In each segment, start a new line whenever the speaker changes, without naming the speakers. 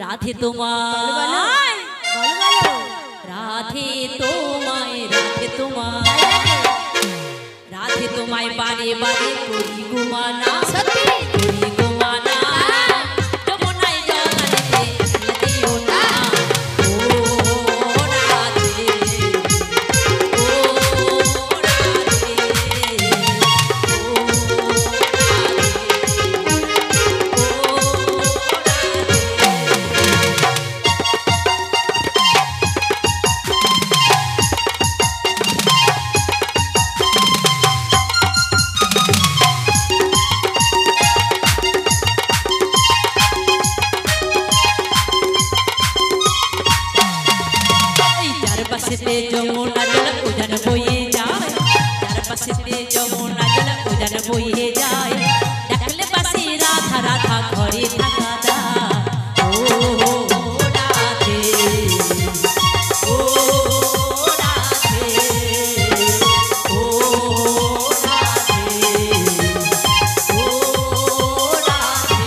রাধে তোমায় রাধে তোমায় রাধে তোমায় রাধে তোমায় বারে বারে করি গুমানা করি গুমানা যমুনায় জল আনতে দিও না ও রাধে ও রাধে যমুনা জল উজান বয়ে যায় যার পাশেতে যমুনা জল উজান বয়ে যায় দেখলে পাশে রাধা রাধা ঘরে থাকা দা ও রাধে ও রাধে ও রাধে ও রাধে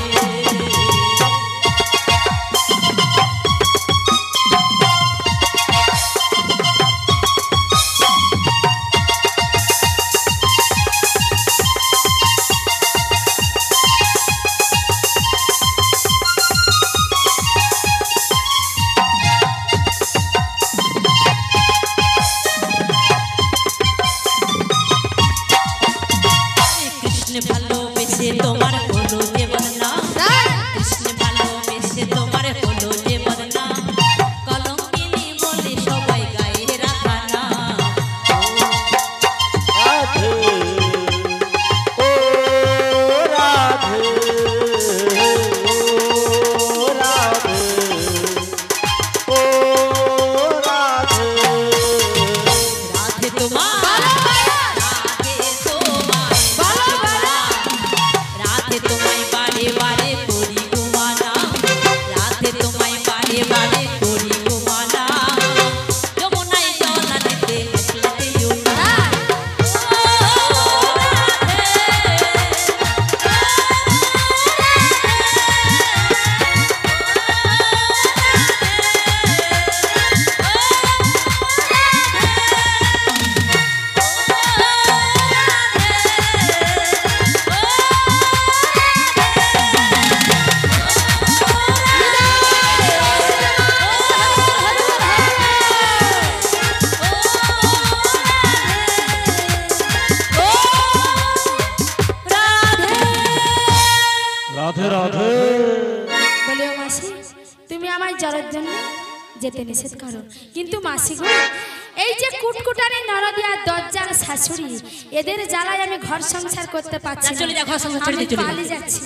ভালোবেসে তোমার হলো যে বদনা কৃষ্ণ ভালোবেসে তোমার হলো যে বদনা কলঙ্কিনী বলে সবাই গায়ে রাখা না
রাধে ও রাধে ও রাধে ও রাধে
রাধে তোমার রাধে তোমায় বারে বারে করি গুমানা রাধে তোমায় বারে বারে করি গুমানা যমুনায় জল আনতে দিও না
রাধে রাধে
বলিও মাসি তুমি আমায় জলের জন্য যেতে নিষেধ করো কিন্তু মাসি গো এই যে কুটকুটানি ননদি আর দজ্জাল শাশুড়ি এদের জ্বালায় আমি ঘর সংসার করতে পারছি না
চলে যা ঘর সংসার ছেড়ে
আমি
চলে
পালিয়ে যাচ্ছি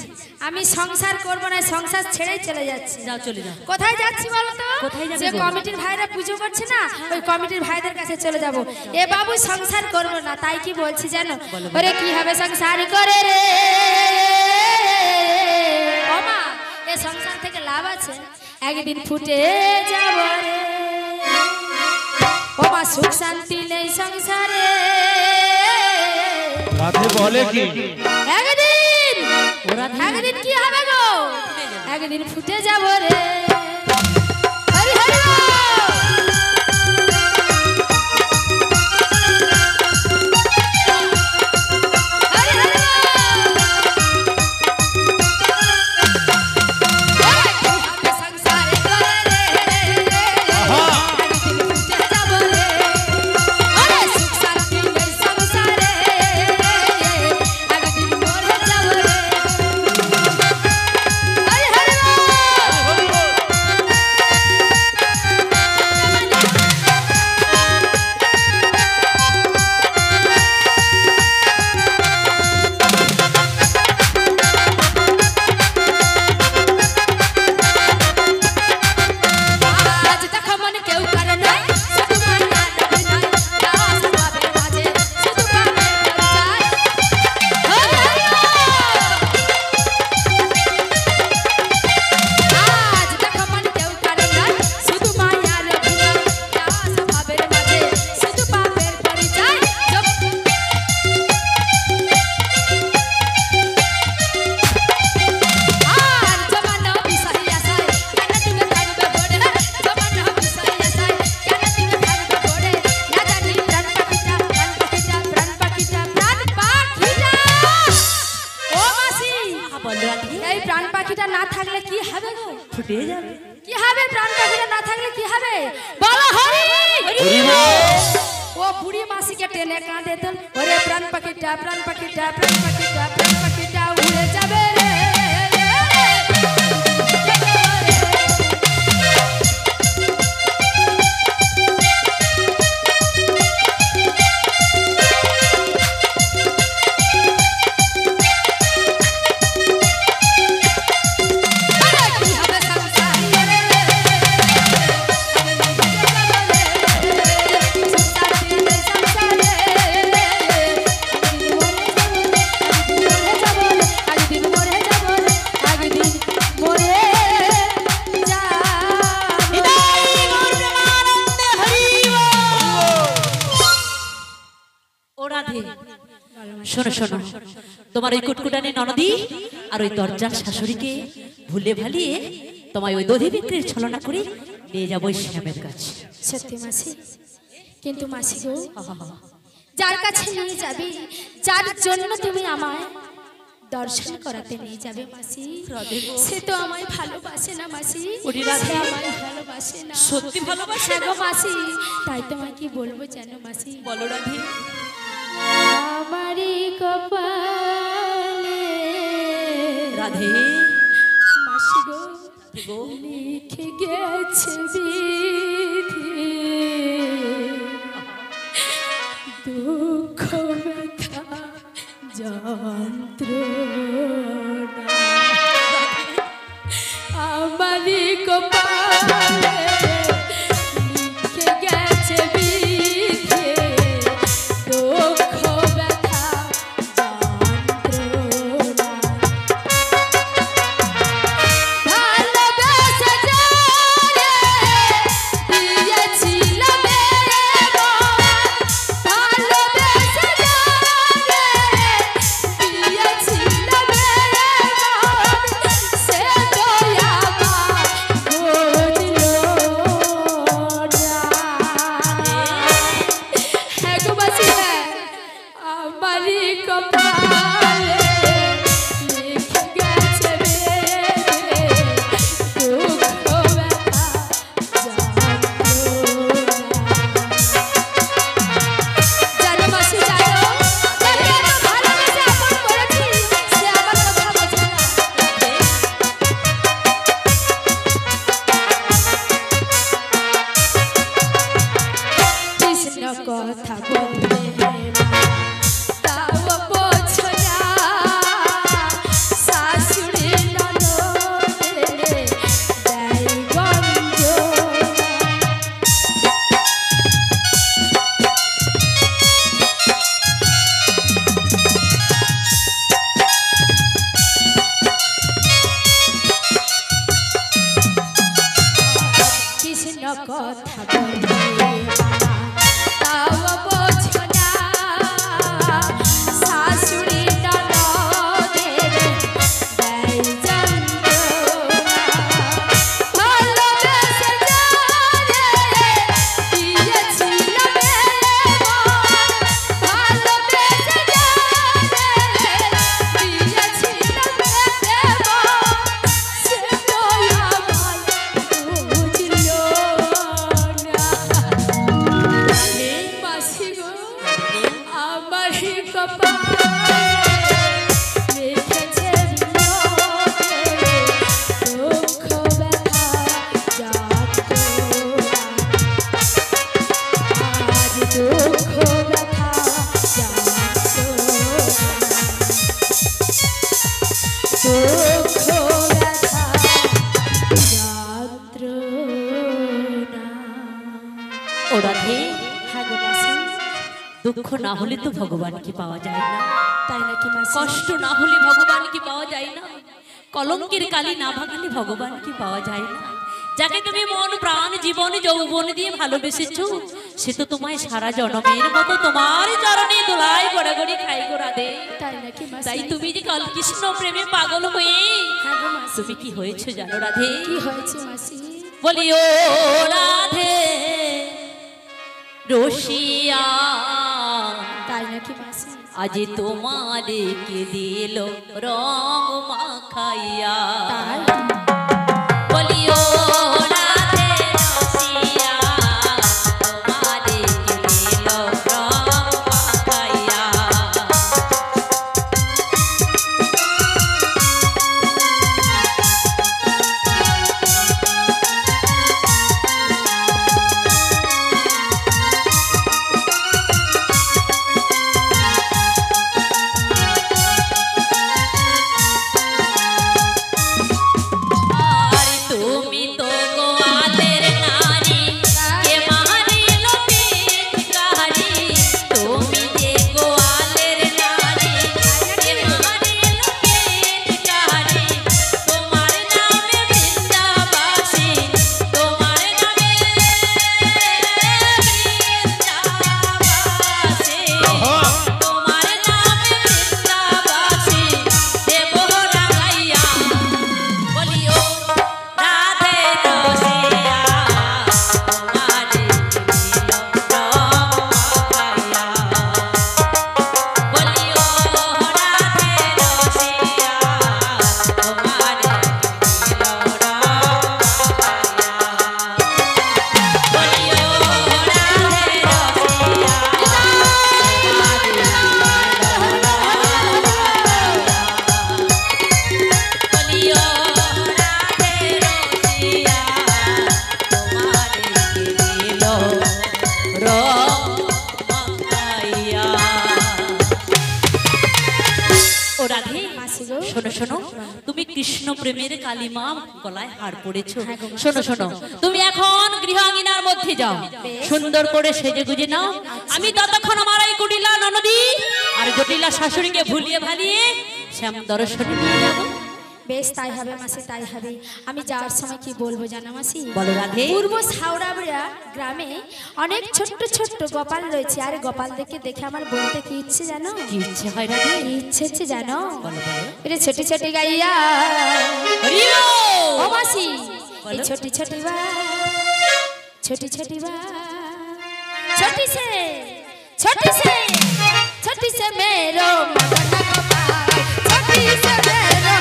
আমি সংসার করব না সংসার ছেড়েই চলে যাচ্ছি
যাও চলে যাও
কোথায় যাচ্ছি বলো তো
কোথায় যাবে
যে
গো?
কমিটির ভাইরা পুজো করছে না ওই কমিটির ভাইদের কাছে চলে যাব এ বাবু সংসার করব না তাই কি বলছি জানো ওরে কি হবে সংসার করে রে ও মা এ সংসার থেকে লাভ আছে একদিন ফুটে যাব রে ও মা সুখ শান্তি নেই সংসারে
রাধে বলে কি
একদিন কি হবে গো একদিন ফুটে যাব রে হরি হরি বল। হরি হরি বল। ওরে কি হবে সংসারে করে রে একদিন ফুটে যাব রে ওরে সুখ শান্তি নেই সংসারে একদিন মরে যাব রে হরি হরি বল।
ফুটে যাবে।
কি হবে? প্রাণ পাখিটা না থাকলে কি হবে? বলো হরি। ও বুড়ি মাসিকে টেনে কাঁদে তো, ওরে প্রাণ পাখিটা প্রাণ পাখিটা প্রাণ পাখিটা প্রাণ পাখিটা উড়ে যাবে রে।
শোনো শোনো, তোমার ওই কুটকুটানি ননদি আর ওই দরজার শাশুড়িকে ভুলে ভালিয়ে তোমায় ওই দধি বিক্রির ছলনা করে নিয়ে যাবো ওই শ্যামের কাছে।
সত্যি মাসি, কিন্তু মাসি গো, যার কাছে নিয়ে যাবে, যার জন্য তুমি আমায় দর্শন করাতে নিয়ে যাবে মাসি, সে তো আমায় ভালোবাসে না মাসি, সে আমায় ভালোবাসে না।
সত্যি ভালোবাসে
গো মাসি, তাই তোমায় কি বলবো জানো মাসি?
বলো রাধে।
আমারই কপালে
রাধে
মাসি গো লিখে গেছে বিধি, দুঃখ ব্যথা যন্ত্রণা আমারই কপালে লিখে গেছে বিধি, দুঃখ ব্যথা যন্ত্রণা। ভালোবেসে যারে দিয়েছিলাম ভালোবেসে যারে দিয়েছিলাম সে তো আমার বুঝলো না। হ্যাঁ গো মাসি, আমারই কপালে লিখে গেছে বেঁধে, দুঃখ ব্যথা যন্ত্রণা। জানো মাসি, জানো যাকে এত ভালোবেসে আপন করেছি, সে আমার কথা বোঝে না। কৃষ্ণ কথা বলতে তাও বোঝো না, শাশুড়ি ননদে দেয় গঞ্জনা। কৃষ্ণ কথা বলতে তাও বোঝো না, শাশুড়ি ননদের দেয় যন্ত্রণা। ভালোবেসে যারে দিয়েছিলাম ভালোবেসে যারে দিয়েছিলাম সে তো আমার বুঝলো না। মাসি গো, আমারই কপালে লিখেছে বিনোদে, দুঃখ ব্যথা যন্ত্রণা। আজ দুঃখ ব্যথা যন্ত্রণা, দুঃখ ব্যথা যন্ত্রণা।
ও রাধে,
হ্যাঁ গো মাসি,
দুঃখ না হলে তো ভগবানকে পাওয়া যায় না,
তাই নাকি মাসি?
কষ্ট না হলে ভগবানকে পাওয়া যায় না, কলঙ্কের কালি না ভাঙলে ভগবানকে পাওয়া যায় না। যাকে তুমি মন প্রাণ জীবন যৌবন দিয়ে ভালোবেসেছো, সে তো তোমায় সারা জনমের মতো তোমার চরণে দোলাই গড়াগড়ি খাই গো রাধে।
তাই নাকি মাসি?
তাই তুমি যে কাল কৃষ্ণ প্রেমে পাগল হয়ে
হ্যাঁ গো মাসি,
তুমি কি হয়েছে জানো রাধে?
কি হয়েছে মাসি?
বলি ও রাধে রসিয়া,
তাই নাকি মাসি?
আজ তোমারে কে দিল রং মাখাইয়া।
তাই
বলি প্রেমের কালিমা গলায় হার পড়েছো। শোনো শোনো, তুমি এখন গৃহ আঙিনার মধ্যে যাও, সুন্দর করে সেজে গুজে নাও। আমি ততক্ষণ আমার এই কুটিলা ননদী আর জটিলা শাশুড়িকে ভুলিয়ে ভালিয়ে শ্যাম দর্শনে নিয়ে যাবো।
বেশ তাই হবে মাসি, তাই হবে। আমি যাওয়ার সময় কি বলবো জানো মাসি?
বলো রাধে।
পূর্ব সাউরাবড়া গ্রামে অনেক ছোট্ট ছোট্ট গোপাল রয়েছে, আর গোপাল দেখে দেখে আমার বলতে কি ইচ্ছে জানো?
কি ইচ্ছে হয় রাধে?
কি ইচ্ছে হচ্ছে জানো?
বলো বলো।
এটা ছোটি ছোটি গাইয়া
হরিও
ও মাসি, এই
বলো।
ছোটি ছোটি বা ছোটি ছোটি বা ছোটি সে छोटी से मेरो मदन गोपाल, छोटी से मेरो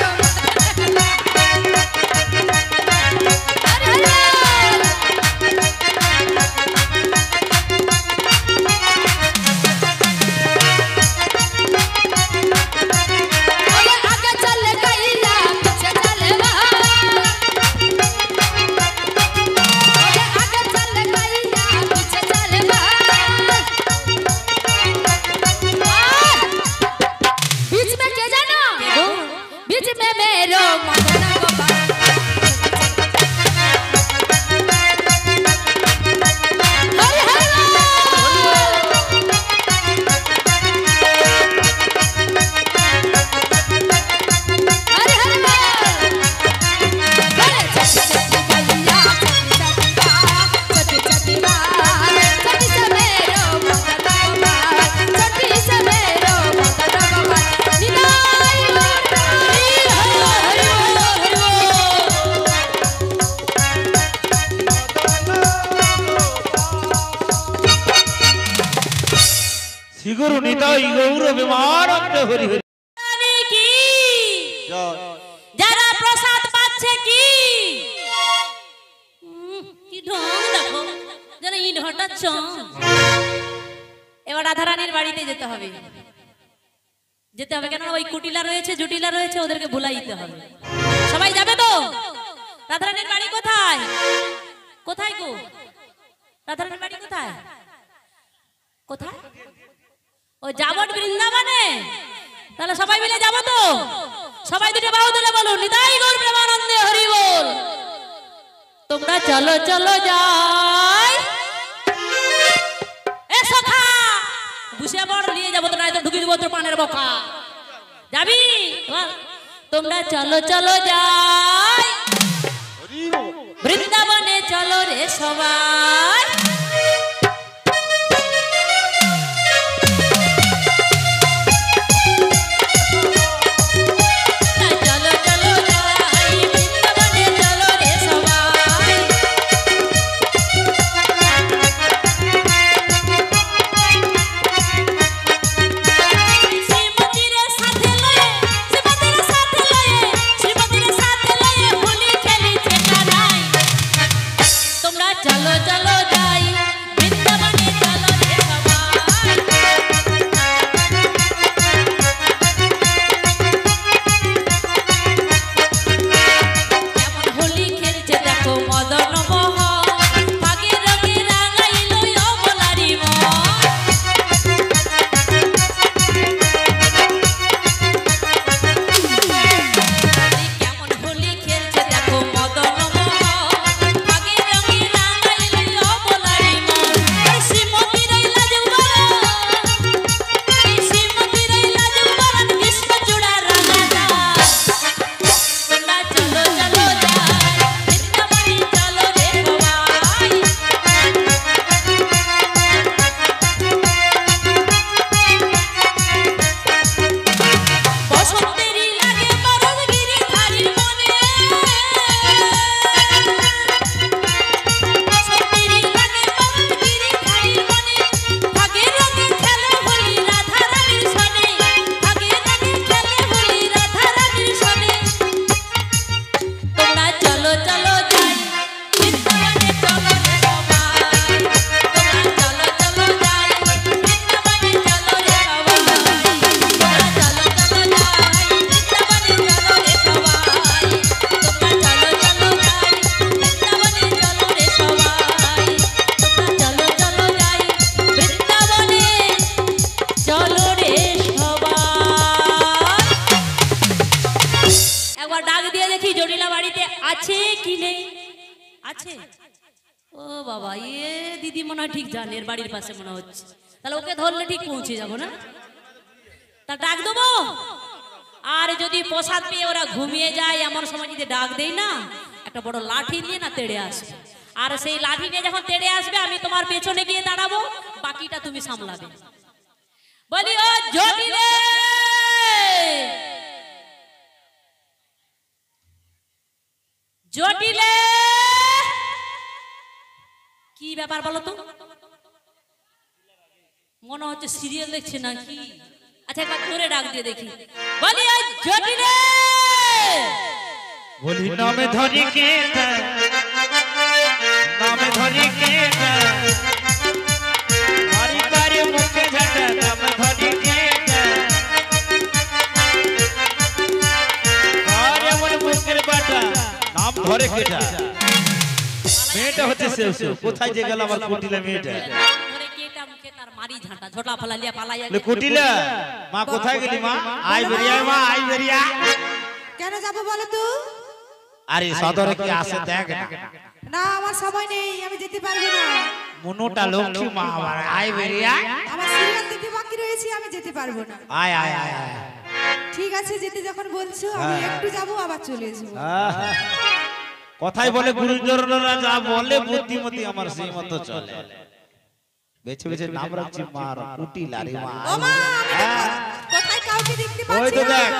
अरे आगे चल गईया पीछे चलवा, आगे चल गईया पीछे चलवा, बीच में क्या जाना? बीच में मेरो मदन गोपाल, हरे हरे हरे हरे छोटी छोटी गलिया छोटी छोटी बाल, छोटी से मेरो मदन गोपाल, छोटी से मेरो मदन गोपाल, निदाई
শ্রীগুরু নিতাই গৌর বিমানন্দে হরি হরি।
জানি কি
জয়।
যারা প্রসাদ পাচ্ছে কি কি ঢং দেখো, যেন ইট হটাচ্ছ। এবার রাধারানীর বাড়িতে যেতে হবে, যেতে হবে কেন? ওই কুটিলা রয়েছে জুটিলা রয়েছে, ওদেরকে ভুলাইতে হবে। সবাই যাবে তো? রাধারানীর বাড়ি কোথায়? কোথায় গো? রাধারানীর বাড়ি কোথায়? কোথায়? ও যাবট বৃন্দাবনে। তাহলে সবাই মিলে যাবো তো? সবাই দুটো বাহু তুলে বলো নিতাই গৌর প্রেমানন্দে হরি বল। তোমরা চলো চলো যাই, এ সখা বুঝে বড় নিয়ে যাবো তো, নাই তো ঢুকিয়ে দেবো তোর পানের বকা। যাবি? বল। তোমরা চলো চলো যাই, বৃন্দাবনে চলো রে সবাই। চলো চলো যাই, বৃন্দাবনে চলো রে সবাই। শ্রীমতীর সাথে লয়ে, শ্রীমতীর সাথে লয়ে, শ্রীমতীর সাথে লয়ে হোলি খেলিছে কানাই। তোমরা চলো চলো যাই, বৃন্দাবনে চলো রে সবাই। কেমন হোলি খেলছে দেখো মদন মোহন, ভাগে রঙে রাঙাইলো অবলারি মন। কেমন হোলি খেলছে দেখো মদন মোহন, ভাগে রঙে রাঙাইলো আছে? ও বাবা, দিদি মনে হয় ঠিক জানে, এর বাড়ির পাশে মনে হচ্ছে। তাহলে ওকে ধরলে ঠিক পৌঁছে যাবো না? তা ডাক দেবো। আর যদি প্রসাদ পেয়ে ওরা ঘুমিয়ে যায় এমন সময় যদি ডাক দেই না, একটা বড় লাঠি নিয়ে না তেড়ে আসবে। আর সেই লাঠি নিয়ে যখন তেড়ে আসবে আমি তোমার পেছনে গিয়ে দাঁড়াবো, বাকিটা তুমি সামলাবে। বলি ও জটিলে, জটিলে, কি ব্যাপার বলো তো? মনে হচ্ছে সিরিয়াল দেখছে নাকি? আচ্ছা একবার জোরে ডাক দিয়ে দেখি। বলি ও জটিলে,
বলি নামে ধরি কে, নামে ধরি কে, বাড়ি বাড়ি মুখে ঝাঁটা, নামে ধরি কে, আর এমন মুখের বাটা, নাম ধরে কেটা। মেয়েটা হচ্ছে সে, কোথায় যে গেল আমার কুটিলা মেয়েটা?
ধরে কেটা মুখে তার মারি ঝাঁটা, ঝোটা ফলালিয়া পালাইয়া।
কুটিলা মা কোথায় গেলি মা? আই বেরিয়া মা, আই বেরিয়া।
কেন যাবো বলো তো?
আরে সদরে কি আসে দেখ না।
না আমার সময় নেই, আমি যেতে পারবো না।
মনোটা লক্ষ্মী মা আমার, আই বেরিয়া।
আমার সিরিয়াল দেখতে বাকি রয়েছে, আমি যেতে পারবো না।
আয় আয় আয় আয়।
ঠিক আছে, যেতে যখন বলছো আমি একটু যাবো আবার চলে আসবো।
কথাই বলে গুরুজনরা যা বলে বুদ্ধিমতী আমার সেই মতো চলে। বেছে বেছে নাম রাখছি মার কুটিলা রে মা।
ও মা, আমি তো কোথায় কাউকে দেখতে
ওই
পাচ্ছি
তো
না।
দেখ।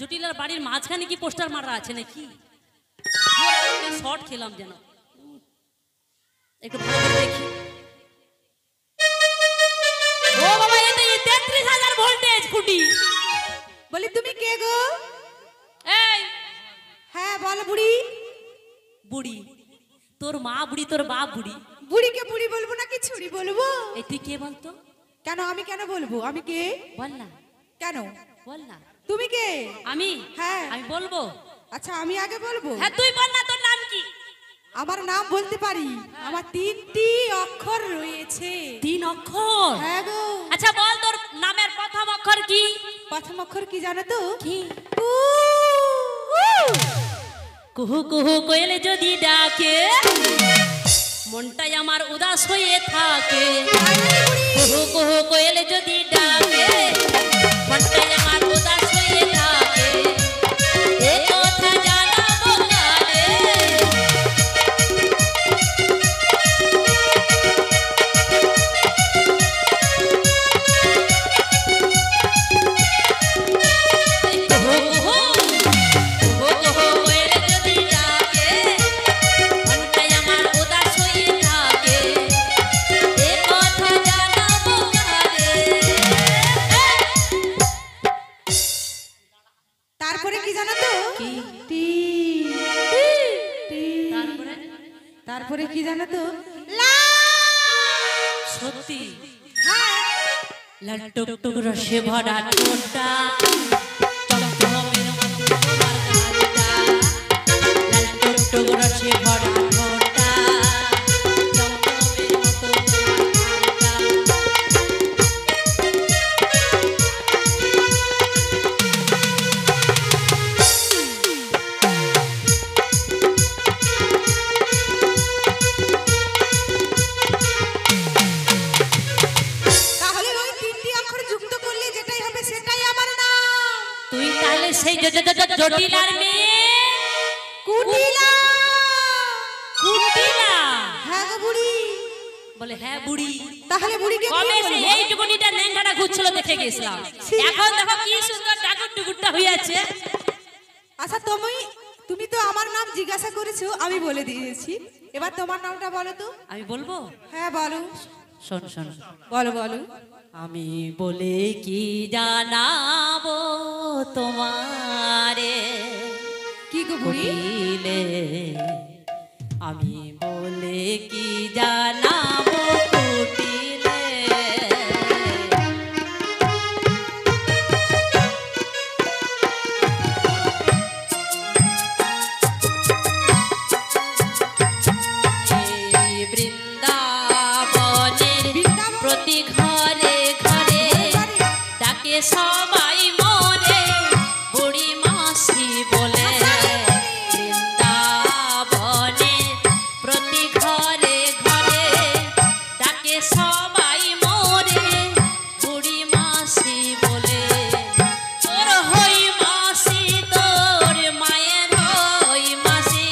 জটিলার বাড়ির মাঝখানে কি পোস্টার মারা আছে নাকি? শর্ট খেলাম যেন, একটু ভালো করে দেখি। ও বাবা, এটা 33,000 ভোল্টেজ কুটি।
বলি তুমি কে গো?
এই
হ্যাঁ বলো বুড়ি।
বুড়ি? তোর মা বুড়ি, তোর বাপ বুড়ি।
বুড়িকে বুড়ি বলবো নাকি ছুরি বলবো?
এই তুই কে বলতো?
কেন আমি কেন বলবো? আমি কে?
বল না,
কেন?
বল না।
তুমি কে?
আমি?
হ্যাঁ।
আমি বলবো?
আচ্ছা আমি আগে বলবো।
হ্যাঁ তুই বল না, তোর নাম কি?
আমার নাম বলতে পারি, আমার 3টি অক্ষর রয়েছে।
3 অক্ষর?
হ্যাঁ গো।
আচ্ছা বল, তোর নামের প্রথম অক্ষর কি?
প্রথম অক্ষর কি জানো তো?
কি?
কু।
কুহু কুহু কোয়েল যদি ডাকে, মনটাই আমার উদাস হয়ে থাকে। কুহু কুহু কোয়েল যদি ডাকে, মনটাই আমার উদাস হয়ে থাকে। এ কথা জানাবো কারে? কুহু কুহু কুহু কুহু কোয়েল যদি ডাকে, মনটাই আমার উদাস হয়ে থাকে। এ কথা জানাবো কারে?
তারপরে কি জানো তো?
কি?
টি। টি।
তারপরে?
তারপরে কি জানো তো?
সত্যি?
হ্যাঁ।
লাল টুকটুক রসে ভরা ঠোঁটটা, চমচমের মতো তোমার গালটা। লাল টুকটুক রসে ভরা ঠোঁটটা, চমচমের মতো তোমার গালটা।
তাহলে ওই 3টি অক্ষর যুক্ত করলে যেটাই হবে সেটাই আমার নাম।
তুই তাহলে সেই জটিলার মেয়ে?
কুটিলা।
কুটিলা?
হ্যাঁ গো বুড়ি।
বলে হ্যাঁ বুড়ি।
তাহলে বুড়িকে কি
কবে সে
বলবো?
এইটুকুনিটা ন্যাংটাটা ঘুরছিল দেখে গেছিলাম, এখন দেখো কি সুন্দর টাকুর টুকুরটা হইয়াছে।
আচ্ছা তুমি তো আমার নাম জিজ্ঞাসা করেছো, আমি বলে দিয়েছি। এবার তোমার নামটা বলো তো।
আমি বলবো?
হ্যাঁ বলো।
শোন শোন,
বলো বলো।
আমি বলে কি জানাবো তোমারে
কি গো বুড়ি?
কুটিলে, আমি বলে কি জানাবো কুটিলে। প্রতি ঘরে ঘরে ডাকে সবাই মরে বুড়ি মাসি বলে বৃন্দাবনে প্রতি ঘরে ঘরে ডাকে সবাই মরে বুড়ি মাসি বলে তোর হই মাসি তোর মায়ের হই মাসি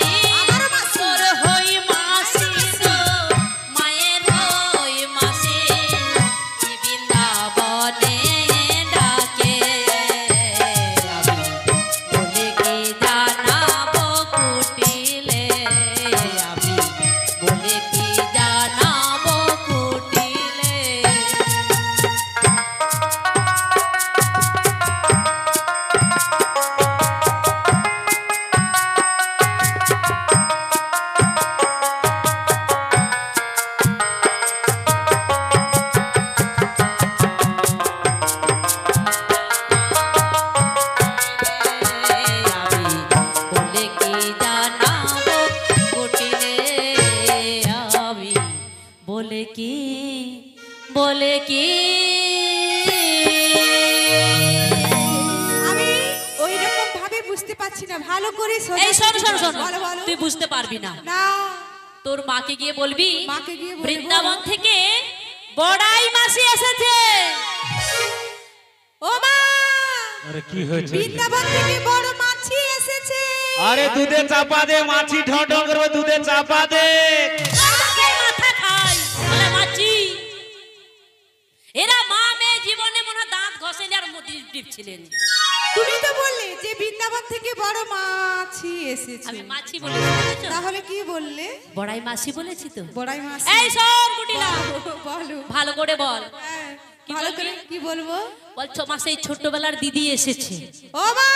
তোর হই মাসি তোর মায়ের হই মাসি বৃন্দাবনে ডাকে বলে কি জানাবো কুটিলে আমি বলে কি জানাবো কুটিলে আমি বলে কি জানাবো কুটিলে আমি বলে কি
আমি ওই রকম ভাবে বুঝতে পারছি না, ভালো করে শোনো।
এই শোন শোন শোন
বলো, বলো।
তুই বুঝতে পারবি না
না,
তোর মাকে গিয়ে বলবি
মাকে গিয়ে বলবো।
বৃন্দাবন থেকে বড়াই মাসি এসেছে।
ও মা,
আরে কি হয়েছে?
বৃন্দাবন থেকে বড় মাছি এসেছে।
আরে দুধে চাপা দে, মাছি ঢং ঢং করবে, দুধে চাপা দে।
আমাকে মাথা খাই বলে মাছি। এরা মা মেয়ে জীবনে মনে হয় দাঁত ঘষেনি আর মুখ টিপছিলেন।
তুমি তো বললে যে বৃন্দাবন থেকে বড় মাছি এসেছে।
আমি মাছি বলেছি বুঝেছো?
তাহলে কি বললে?
বড়াই মাসি বলেছি তো।
বড়াই মাছি।
এই শোন কুটিলা,
বলো।
ভালো করে বল।
হ্যাঁ,
কি
ভালো
বলবি?
করে কি বলবো?
বল 6 মাসে এই ছোট্টবেলার দিদি এসেছে।
ও মা,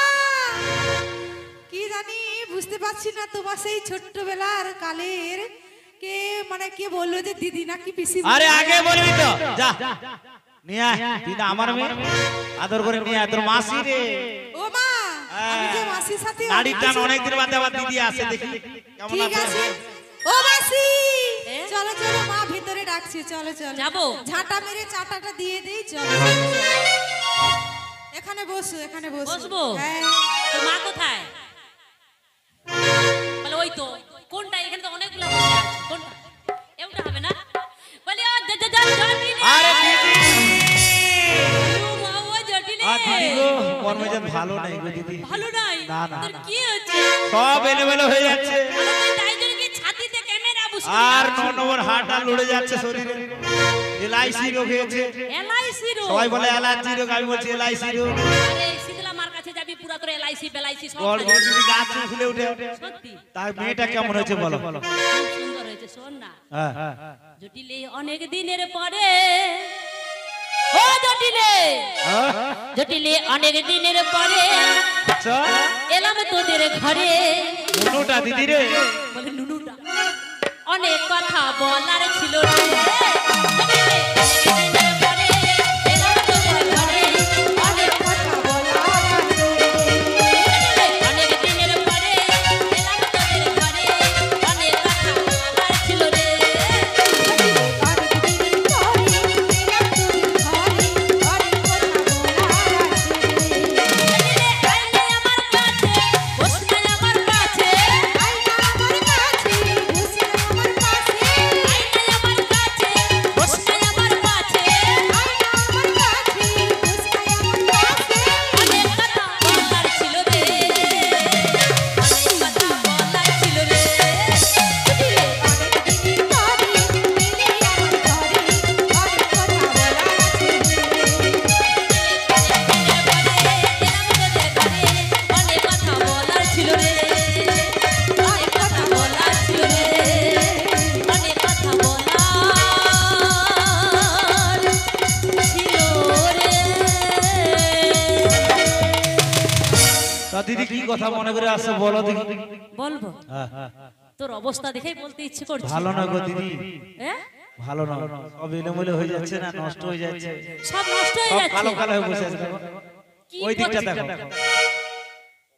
কি জানি বুঝতে পারছি না, তোমার সেই ছোট্টবেলার কালের কে, মানে কে বললো যে দিদি নাকি পিসি?
আরে আগে বলবি তো, যা নিয়ে আয়, তুই তো আমার মেয়ে, আদর করে নিয়ে আয়, তোর মাসি রে।
ও মা, আমি যে মাসির সাথে
নাড়ির টান অনেকদিন বাদে আবার দিদি আসে, দেখি কেমন
ঠিক আছে।
আছে।
ও মাসি,
এ?
চলো চলো, মা ভিতরে ডাকছে, চলো চলো।
যাবো?
ঝাঁটা মেরে চাটাটা দিয়ে দেই, চলো। এখানে বসো, এখানে বসো।
বসবো?
হ্যাঁ।
তোর মা কোথায়? বলে ওই তো। কোনটা? এখানে তো অনেকগুলো বসে আছে। কোনটা? এমটা হবে না? বলে ও জটিলে।
আরে দিদি,
ও মা, ও জটিলে।
আর দিদি গো, মন মেজাজ ভালো নাই গো দিদি।
ভালো নাই?
না, না,
তোর
না।
কি হচ্ছে?
সব এলোমেলো হয়ে যাচ্ছে,
আরে তুই তাই জন্য কি ছাতিতে ক্যামেরা বসিয়ে
আর
রাখছিস?
9 নম্বর হাঁটা লড়ে যাচ্ছে শরীরে। এলআইসি রোগ হয়েছে,
LIC রোগ।
সবাই বলে অ্যালার্জি রোগ, আমি বলছি এলআইসি রোগ।
আরে শীতলা মার কাছে যাবি, পুরা তোর LIC বেলাইসি সব
গড়
থাকে।
গড় গাছ ফুলে উঠে।
সত্যি
তার মেয়েটা কেমন হয়েছে বলো?
খুব সুন্দর হয়েছে। শোন না,
হ্যাঁ,
জটিলে অনেক দিনের পরে, ও জটিলে, জটিলে অনেক দিনের পরে
আচ্ছা,
এলাম তোদের ঘরে।
নুনুটা দিদি রে।
বলে নুনুটা, অনেক কথা বলার ছিল রে। জটিলে, অনেক দিনের পরে এলাম তোদের ঘরে। অনেক
কথা বলার আছে।
জটিলে, অনেক দিনের পরে এলাম তোদের ঘরে। অনেক কথা বলার ছিল রে।
অনেকদিন পরে এলাম তোদের ঘরে, অনেক কথা বলার আছে।
আইনে আমার কাছে, বসনা আমার কাছে।
আইনা আমার কাছে, বসে আমার পাশে।
আইনে আমার কাছে, বসনা আমার কাছে।
আইনা আমার কাছে, বসে আমার পাশে।
অনেক কথা বলার ছিল রে। অনেক কথা বলার ছিল রে।
দিলে অনেকদিন পরে এলে আমার ঘরে, অনেক কথা বলার আছে।
অনেক কথা বলার ছিল রে। অনেক কথা বলার ছিল রে। অনেক কথা বলার ছিল রে।
তা দিদি কি কথা মনে করে আসছে বলো দেখি।
বলবো? তোর অবস্থা দেখেই বলতে ইচ্ছে করছে।
ভালো না গো দিদি,
হ্যাঁ?
ভালো না, সব এলোমেলো হয়ে যাচ্ছে না, নষ্ট হয়ে যাচ্ছে,
সব নষ্ট হয়ে
সব
যাচ্ছে।
কালো কালো হয়ে বসে আছে দেখো।
কি
ওই দিকটা
করছিস?
দেখো।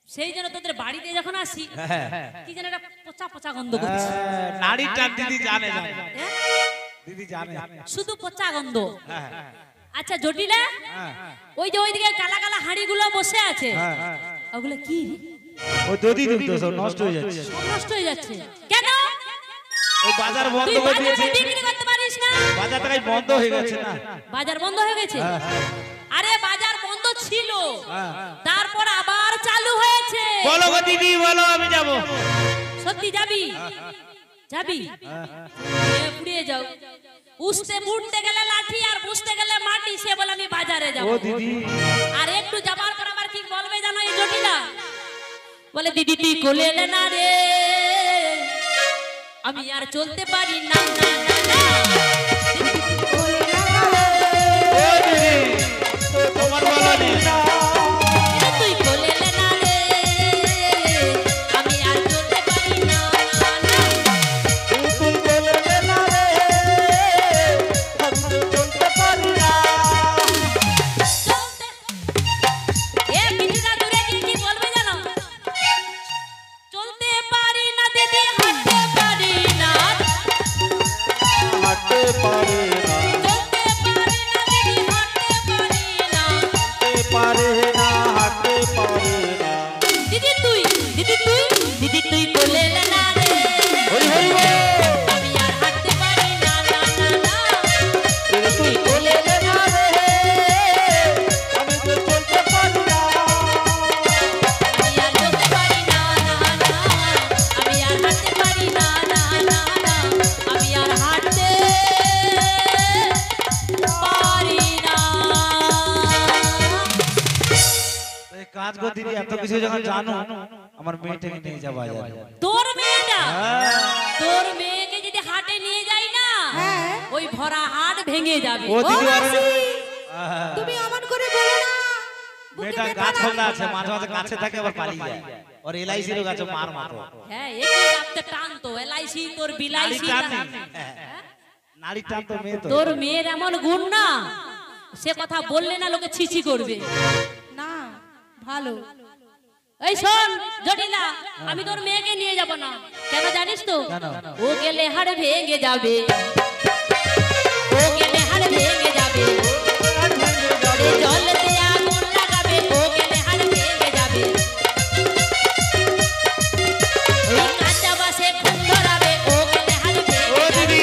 সেই জন্য তোদের বাড়িতে যখন আসি
হ্যাঁ,
কি যেন একটা পচা পচা গন্ধ করছে।
নারীর টান দিদি জানে জানে।
হ্যাঁ?
দিদি জানে।
শুধু পচা গন্ধ।
হ্যাঁ
আচ্ছা জটিলা,
হ্যাঁ
ওই যে ওইদিকে কালা কালা হাঁড়িগুলো বসে আছে,
হ্যাঁ
ওগুলো কি?
ওই দধি দুধ তো সব নষ্ট হয়ে যাচ্ছে।
সব নষ্ট হয়ে যাচ্ছে কেন?
ওই বাজার বন্ধ
তুই
করে
বাজারে
দিয়েছে।
বিক্রি করতে পারিস না?
বাজার টাকায় বন্ধ হয়ে গেছে না।
বাজার বন্ধ হয়ে গেছে?
হ্যাঁ, হ্যাঁ।
আরে বাজার বন্ধ ছিল,
হ্যাঁ।
তারপর আবার চালু হয়েছে।
বলো গো দিদি বলো, আমি যাব।
সত্যি যাবি? যাবি? পুড়িয়ে যাও। উঠতে গেলে লাঠি আর বুঝতে গেলে মাটি, সে বলে আমি বাজারে যাব।
ও দিদি
আর একটু যাবার পর আবার কি বলবে জানো এই জটিলা? বলে দিদি তুই কোলে এলে না রে, আমি আর চলতে পারি না না না না।
ও দিদি তোমার বলো নি।
তুই কোলে এলে না রে, আমি আর চলতে পারি না না না।
তুই বলে না রে, আমি তো চলতে পারি না।
চলতে এ মিনিটা দূরে গিয়ে কি বলবে জানো? চলতে পারি না দিদি, হাঁটতে পারি না।
হাঁটতে পারে না,
চলতে পারি না দিদি, হাঁটতে পারি না।
হাঁটতে পারে না, হাঁটতে পারে না।
দিদি তুই কোলে এলে না রে,
হরি হরি বল।
আমি আর হাঁটতে পারি না না না না।
তুই বলে না রে, আমি তো চলতে পারি না।
আমি আর চলতে পারি না না না। আমি আর হাঁটতে পারি না না না না। আমি আর হাঁটতে পারি না।
এই কাজ কর দিদি, এত কিছু যখন জানো, আমার মেয়েটাকে নিয়ে যাবো বাজারে।
তোর মেয়েটা,
হ্যাঁ।
তোর মেয়েকে যদি হাটে নিয়ে যাই না,
হ্যাঁ।
ওই ভরা হাট ভেঙে যাবে।
ও দিদি আর
মাসি, তুমি অমন করে বলো না। বুকে
মেয়েটা
ব্যথা
গাছ
লাগছে।
ফোলা আছে, মাঝে মাঝে কাছে থাকে আবার পালিয়ে যায়। ওর এলআইসির গাছে মার মারো।
হ্যাঁ একই রাতে টানতো এলআইসি তোর
নাড়ি
বিলাইসি।
টান নেই। নাড়ি টান তো মেয়ে তো।
তোর মেয়ের এমন গুণ না, সে কথা বললে না লোকে ছিছি করবে।
না, ভালো।
এই শোন জটিলা, আমি তোর মেয়েকে নিয়ে যাব না। কেন জানিস তো?
কেন?
ও গেলে হাড় ভেঙে যাবে, ও গেলে হাড় ভেঙে যাবে। এ জলেতে আগুন লাগাবে, ও গেলে হাড় ভেঙে যাবে। ওই কাঁচা বাসে খুন ধরাবে, ও গেলে হাড়
ও
ভেঙে যাবে।
দিদি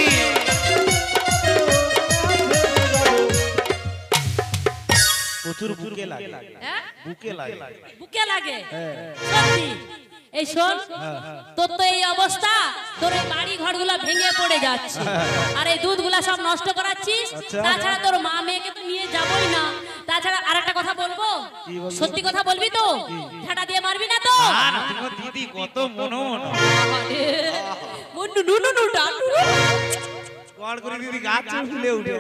প্রচুর বুকে লাগে,
হ্যাঁ?
বুকে লাগে।
বুকে লাগে?
হ্যাঁ।
সত্যি? এই শোন, তোর তো এই অবস্থা, তোর এই বাড়ি ঘরগুলো ভেঙে পড়ে যাচ্ছে, আর এই দুধগুলা সব নষ্ট করাচ্ছিস।
আচ্ছা।
তাছাড়া তোর মা মেয়েকে তো নিয়ে যাবই না। তাছাড়া আর একটা কথা বলবো,
কি বলবো?
সত্যি কথা বলবি তো? ঝাঁটা দিয়ে মারবি না তো?
না না, তোমার দিদি কত মনন।
মুন্ডু নুনু নুটা নুনু।
কল করে দিদি গাছ ফুলে উঠে।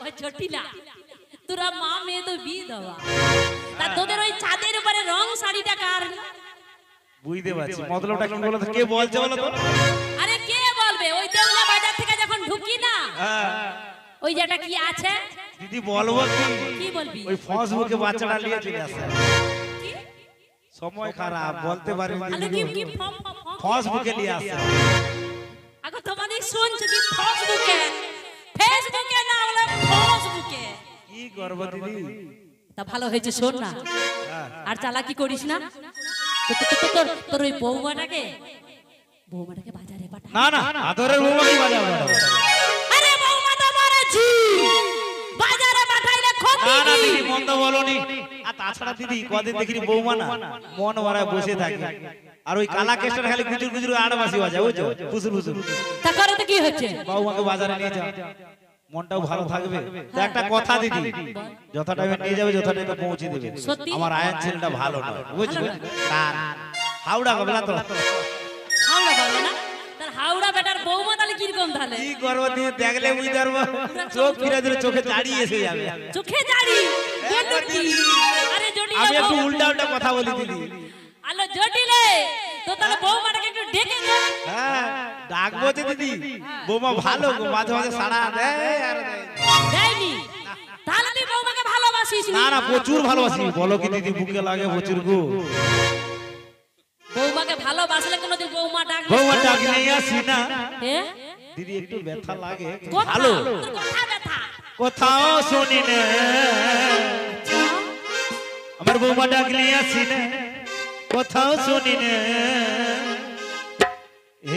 ওই ছোটিলা, তোরা মা মেয়ে তো বিয়ে দেওয়া, তা তোদের ওই ছাদের উপরে রং শাড়িটা কার?
বুঝতে পারছি মতলবটা কি বলো তো, কে বলছে বলো তো?
আরে কে বলবে? ওই দেউলা বাজার থেকে যখন ঢুকি না,
হ্যাঁ।
ওই যেটা কি আছে,
দিদি বলবো কি?
কি বলবি?
ওই ফেসবুকে বাচ্চাটা নিয়ে চলে আসে।
কি?
সময় খারাপ, বলতে পারি
আরে কি কি ফম ফম ফম?
ফেসবুকে নিয়ে আসে।
আগো তোমাদের শুনছো কি ফেসবুকে? ফেসবুকে না বলে ফেসবুকে।
কি করবো দিদি?
তা ভালো হয়েছে, শোন না,
হ্যাঁ।
আর চালাকি করিস না। তোর ওই বৌমাটাকে বাজারে পাঠা।
না না, আদরের বৌমা কি বাজার পাঠাবো?
আরে বৌমা তো মারাছি, বাজারে পাঠাইলে ক্ষতি
না না
কি?
দিদি, মন্দ বলনি। আর তাছাড়া দিদি কদিন দেখিনি বৌমা না মন ভরায় বসে থাকে, আর ওই কালা কেস্টার খালি গুজুর গুজুর আড়বাসি বাজায়, বুঝছো? ফুসুর ফুসুর।
তা করে তো কি হচ্ছে?
বৌমাকে বাজারে নিয়ে যাও, মনটাও ভালো থাকবে। তো একটা কথা দিদি, যত টাইমে নিয়ে যাবে যত টাইমে পৌঁছে দেবে।
সত্যি?
আমার আয়ান ছেলেটা ভালো না, বুঝছো?
ভালো
না না, হাওড়া হবে না তো।
হাওড়া পাবে না? তার হাওড়া বেটার বৌমা তাহলে কিরকম তাহলে?
কি করবো তুমি দেখলে বুঝতে পারবো, চোখ ফিরে দিলে চোখে দাঁড়িয়ে এসে যাবে।
চোখে দাড়ি? বলুন কি? আরে জটিল
আমি একটু উল্টা উল্টা কথা বলি দিদি।
আলো জটিলে, তো তাহলে বৌমাটাকে একটু ডেকে দে।
হ্যাঁ ডাকবো যে দিদি, বৌমা ভালো গো, মাঝে মাঝে সাড়া দেয় আর দেয়।
দেয়নি? তাহলে তুই বৌমাকে ভালোবাসিস
না না, প্রচুর ভালোবাসি। বলো কি দিদি, বুকে লাগে প্রচুর গো।
বৌমাকে ভালোবাসলে কোনোদিন বৌমা ডাকবে?
বৌমা ডাক নিয়ে আসি না।
এ?
দিদি একটু ব্যথা লাগে
কোথাও?
ভালো
তোর কোথায় ব্যথা?
কোথাও শুনি না আমার বৌমা ডাকলে আসি না কোথাও শুনি না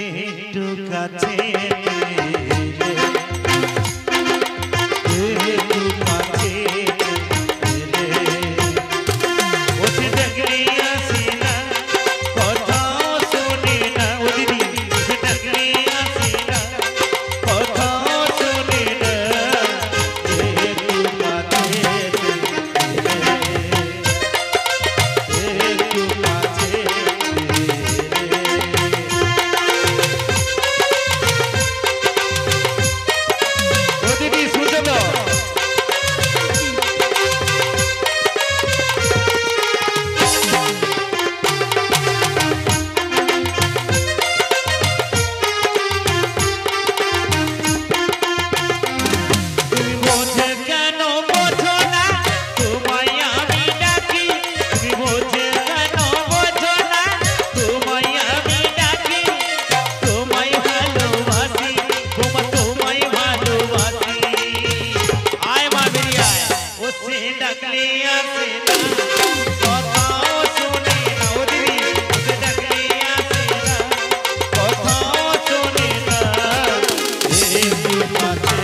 একটু কাছে একটু কাছে ওঠে ডাকলে আসি না কোথাও শুনি না ও দিদি ওঠে ডাকলে আসি না কোথাও শুনি না একটু কাছে একটু কাছে ও দিদি শুনতে তো তুমি বোঝে কেন বোঝো না তোমায় আমি ডাকি তুমি বোঝে কেন বোঝো না তোমায় আমি ডাকি তোমায় ভালোবাসি তোমায় ভালোবাসি আয় মা বেরিয়ে আয় ও সে ডাকলে আসে না কথাও শুনে না ও দিদি ও সে ডাকলে আসে না কথাও শুনে না একটু কাছে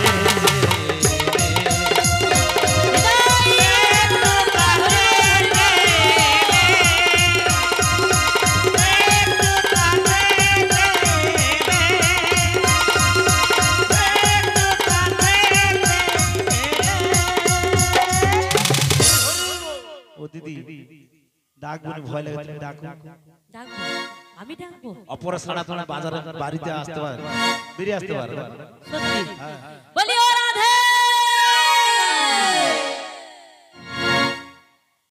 ও দিদি ডাকবো না, ভয় লাগে তুমি ডাকো
ডাকবো? আমি ডাকবো?
অপরা ছাড়া তোমার বাজারে বাড়িতে আসতে পারে বেরিয়ে আসতে পারে
সত্যি?